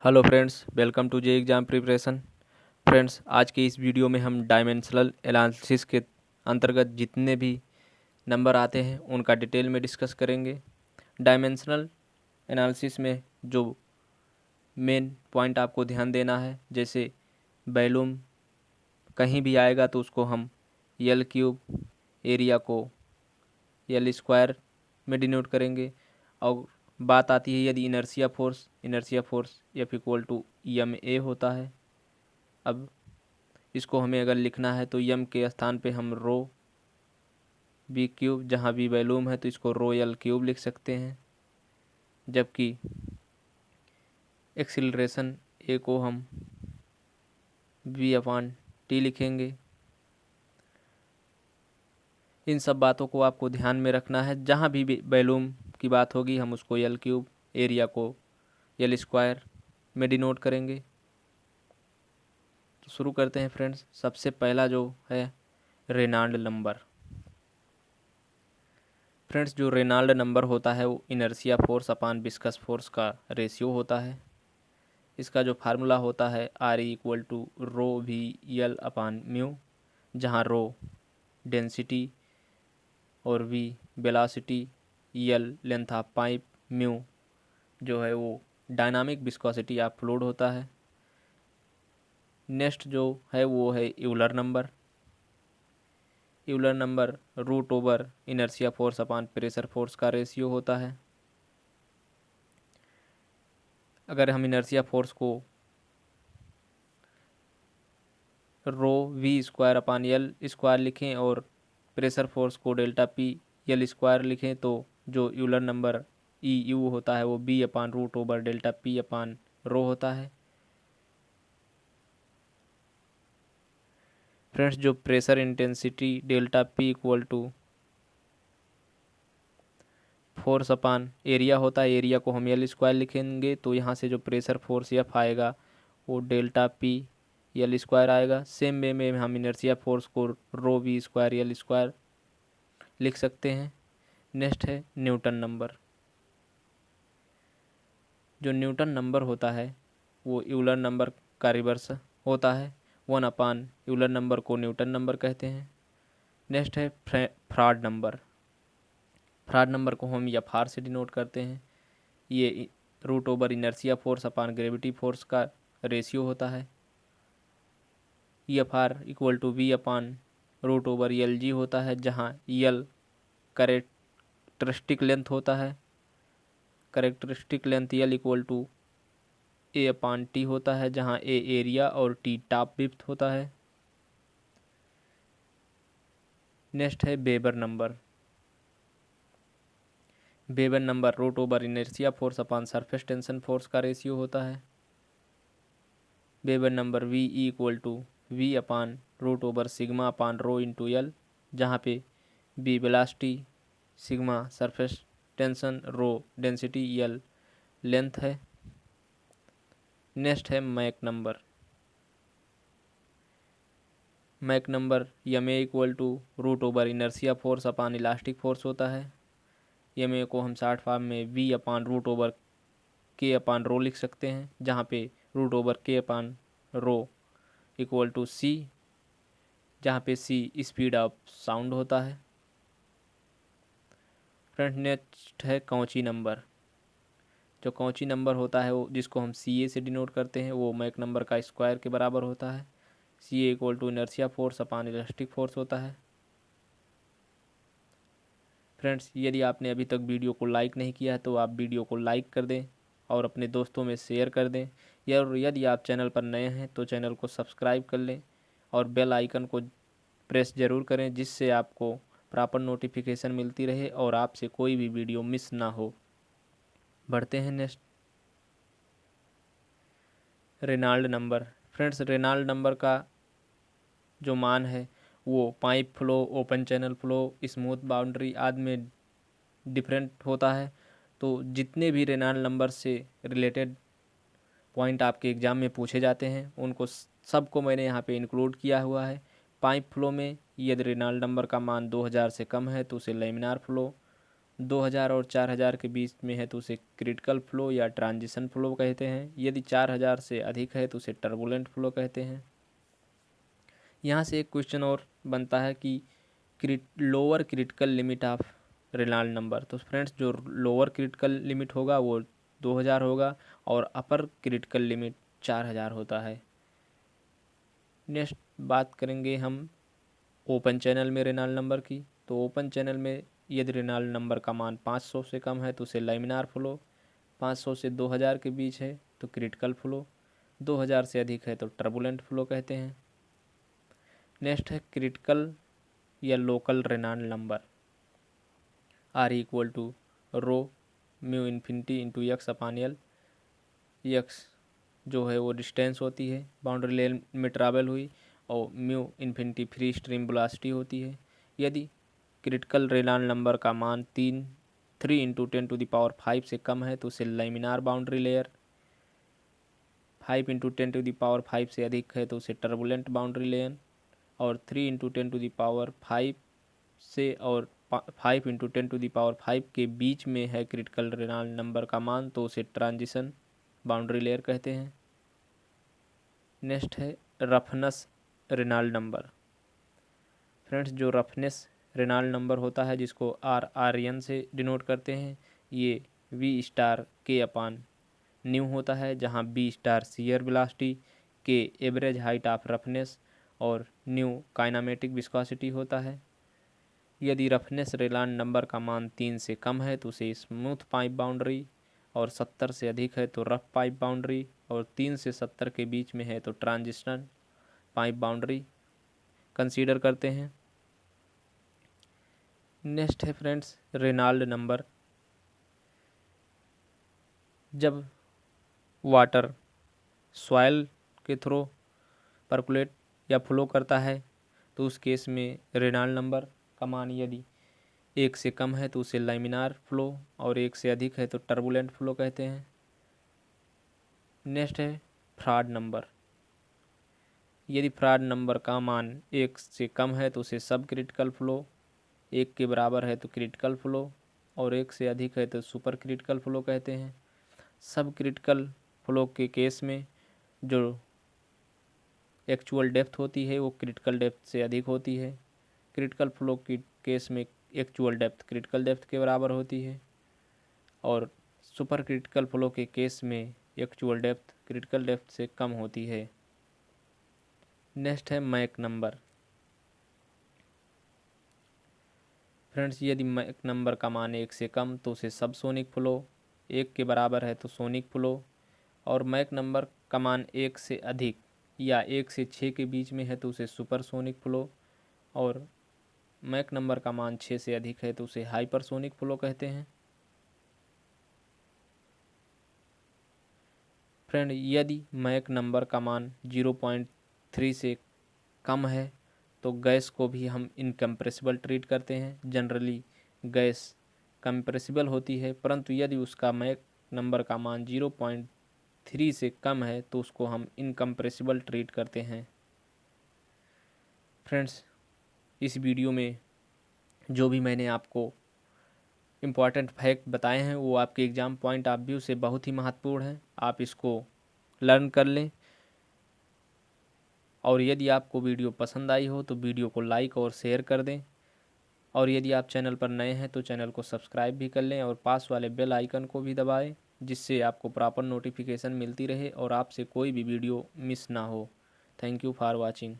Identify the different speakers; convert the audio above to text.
Speaker 1: Hello friends, welcome to J exam preparation. Friends, आज के इस वीडियो में हम डायमेंशनल एनालिसिस के अंतर्गत जितने भी नंबर आते हैं उनका डिटेल में डिस्कस करेंगे। डायमेंशनल एनालिसिस में जो मेन पॉइंट आपको ध्यान देना है, जैसे वॉल्यूम कहीं भी आएगा तो उसको हम यल क्यूब, एरिया को यल स्क्वायर में डिनोट करेंगे। और बात आती है यदि inertia force F equal to M A होता है। अब इसको हमें अगर लिखना है तो यम के स्थान पे हम रो बी क्यूब, जहाँ भी वॉल्यूम है तो इसको रो यल क्यूब लिख सकते हैं। जबकि एक्सिलरेशन ए को हम वी अपान टी लिखेंगे। इन सब बातों को आपको ध्यान में रखना है। जहाँ भी वॉल्यूम की बात होगी हम उसको यल क्यूब, एरिया को यल स्क्वायर में डिनोट करेंगे। तो शुरू करते हैं फ्रेंड्स। सबसे पहला जो है रेनाल्ड नंबर। फ्रेंड्स, जो रेनाल्ड नंबर होता है वो inertia force upon viscous force का रेशियो होता है। इसका जो फार्मूला होता है R equal to rho V L upon mu, जहाँ रो डेंसिटी और V velocity, L length of pipe, mu जो है वो डायनामिक विस्कोसिटी ऑफ फ्लूइड होता है। नेक्स्ट जो है वो है Euler number. Euler number root over inertia force upon pressure force का रेशियो होता है। अगर हम इनर्शिया फोर्स को rho V square upon L square लिखें और प्रेशर फोर्स को डेल्टा पी यल स्क्वायर लिखें तो जो यूलर नंबर ई यू होता है वो V upon root over delta P upon rho होता है। फ्रेंड्स, जो pressure intensity delta P equal to force upon area होता है, एरिया को हम यल स्क्वायर लिखेंगे तो यहाँ से जो प्रेशर फोर्स एफ आएगा वो डेल्टा पी यल स्क्वायर आएगा। सेम वे में हम इनर्शिया फोर्स को रो वी स्क्वायर यल स्क्वायर लिख सकते हैं। नेक्स्ट है न्यूटन नंबर। जो न्यूटन नंबर होता है वो यूलर नंबर का रिवर्स होता है। 1 अपान यूलर नंबर को न्यूटन नंबर कहते हैं। नेक्स्ट है फ्राड नंबर। फ्राड नंबर को हम एफ आर से डिनोट करते हैं। ये root over inertia force upon gravity force का रेशियो होता है। E F R equal to V upon root over L G होता है, जहाँ यल करेक्टरिस्टिक लेंथ होता है। Characteristic length L equal to A upon T होता है, जहाँ ए एरिया और टी टॉप विड्थ होता है। नेक्स्ट है Weber number. Weber number root over inertia force upon surface tension force का रेशियो होता है। Weber number V equal to V upon root over sigma upon rho into L, जहाँ पे V velocity, sigma surface tension, rho density, L length है। Next है Mach number. Mach number M A equal to root over inertia force upon elastic force होता है। M A को हम short form में V upon root over K upon रो लिख सकते हैं, जहाँ पे root over K upon rho equal to सी, जहाँ पे सी स्पीड ऑफ साउंड होता है। फ्रेंड, नेक्स्ट है कौची नंबर। जो कौची नंबर होता है वो जिसको हम सी ए से डिनोट करते हैं वो मैक नंबर का स्क्वायर के बराबर होता है। C A equal to inertia force upon elastic force होता है। फ्रेंड्स, यदि आपने अभी तक वीडियो को लाइक नहीं किया है तो आप वीडियो को लाइक कर दें और अपने दोस्तों में शेयर कर दें। यदि आप चैनल पर नए हैं तो चैनल को सब्सक्राइब कर लें और बेल आइकन को प्रेस ज़रूर करें, जिससे आपको प्रॉपर नोटिफिकेशन मिलती रहे और आपसे कोई भी वीडियो मिस ना हो। बढ़ते हैं next, Reginald number. Friends, Reginald number का जो मान है वो pipe flow, open channel flow, smooth boundary आदि में डिफरेंट होता है। तो जितने भी रेनाल्ड नंबर से रिलेटेड पॉइंट आपके एग्ज़ाम में पूछे जाते हैं उनको सबको मैंने यहाँ पे इंक्लूड किया हुआ है। पाइप फ्लो में यदि रेनाल्ड नंबर का मान 2000 से कम है तो उसे लेमिनार फ्लो, 2000 और 4000 के बीच में है तो उसे क्रिटिकल फ्लो या ट्रांजिशन फ्लो कहते हैं। यदि 4000 से अधिक है तो उसे टर्बुलेंट फ्लो कहते हैं। यहाँ से एक क्वेश्चन और बनता है कि lower critical limit of Reynold number. तो फ्रेंड्स, जो लोअर क्रिटिकल लिमिट होगा वो 2000 होगा और अपर क्रिटिकल लिमिट 4000 होता है। नेक्स्ट बात करेंगे हम ओपन चैनल में रेनॉल्ड नंबर की। तो ओपन चैनल में यदि रेनॉल्ड नंबर का मान 500 से कम है तो उसे लैमिनार फ्लो, 500 से 2000 के बीच है तो क्रिटिकल फ्लो, 2000 से अधिक है तो टर्बुलेंट फ्लो कहते हैं। नेक्स्ट है क्रिटिकल या local Reynold number. R equal to rho mu infinity into X upon L. X जो है वो डिस्टेंस होती है बाउंड्री लेन में ट्रैवल हुई, और mu infinity free stream velocity होती है। यदि क्रिटिकल रेनॉल्ड नंबर का मान 3 इंटू 10⁵ से कम है तो उसे लैमिनार बाउंड्री लेयर, 5 इंटू 10⁵ से अधिक है तो उसे टर्बुलेंट बाउंड्री लेयर, और 3 इंटू 10⁵ से और 5 इंटू 10⁵ के बीच में है क्रिटिकल रेनॉल्ड नंबर का मान तो उसे ट्रांजिशन बाउंड्री लेयर कहते हैं। नेक्स्ट है रफनेस रेनॉल्ड नंबर। फ्रेंड्स, जो रफनेस रेनॉल्ड नंबर होता है जिसको RRN से डिनोट करते हैं, ये V स्टार K अपान न्यू होता है, जहाँ B star shear velocity, K average height of roughness और न्यू काइनामेटिक विस्कोसिटी होता है। यदि रफनेस रेनॉल्ड नंबर का मान 3 से कम है तो उसे स्मूथ पाइप बाउंड्री, और 70 से अधिक है तो रफ पाइप बाउंड्री, और 3 से 70 के बीच में है तो ट्रांजिशनल पाइप बाउंड्री कंसीडर करते हैं। नेक्स्ट है फ्रेंड्स रेनॉल्ड नंबर। जब वाटर सॉइल के थ्रू परकुलेट या फ्लो करता है तो उस केस में रेनॉल्ड नंबर का मान यदि 1 से कम है तो उसे लैमिनार फ्लो, और 1 से अधिक है तो टर्बुलेंट फ्लो कहते हैं। नेक्स्ट है फ्रॉड नंबर। यदि फ्रॉड नंबर का मान 1 से कम है तो उसे सब क्रिटिकल फ्लो, 1 के बराबर है तो क्रिटिकल फ्लो, और 1 से अधिक है तो सुपर क्रिटिकल फ्लो कहते हैं। सब क्रिटिकल फ्लो के केस में जो एक्चुअल डेप्थ होती है वो क्रिटिकल डेप्थ से अधिक होती है। क्रिटिकल फ्लो की केस में एक्चुअल डेप्थ क्रिटिकल डेप्थ के बराबर होती है, और सुपर क्रिटिकल फ्लो के केस में एक्चुअल डेप्थ क्रिटिकल डेप्थ से कम होती है। नेक्स्ट है मैक नंबर। फ्रेंड्स, यदि मैक नंबर का मान 1 से कम तो उसे सब सोनिक फ्लो, 1 के बराबर है तो सोनिक फ्लो, और मैक नंबर का मान 1 से अधिक या 1 से 6 के बीच में है तो उसे सुपरसोनिक फ्लो, और मैक नंबर का मान 6 से अधिक है तो उसे हाइपरसोनिक फ्लो कहते हैं। फ्रेंड, यदि मैक नंबर का मान 0.3 से कम है तो गैस को भी हम इनकम्प्रेसिबल ट्रीट करते हैं। जनरली गैस कंप्रेसिबल होती है, परंतु यदि उसका मैक नंबर का मान 0.3 से कम है तो उसको हम इनकम्प्रेसिबल ट्रीट करते हैं। फ्रेंड्स, इस वीडियो में जो भी मैंने आपको इम्पॉर्टेंट फैक्ट बताए हैं वो आपके एग्ज़ाम पॉइंट ऑफ व्यू से बहुत ही महत्वपूर्ण है। आप इसको लर्न कर लें, और यदि आपको वीडियो पसंद आई हो तो वीडियो को लाइक और शेयर कर दें, और यदि आप चैनल पर नए हैं तो चैनल को सब्सक्राइब भी कर लें और पास वाले बेल आइकन को भी दबाएं, जिससे आपको प्रॉपर नोटिफिकेशन मिलती रहे और आपसे कोई भी वीडियो मिस ना हो। Thank you for watching.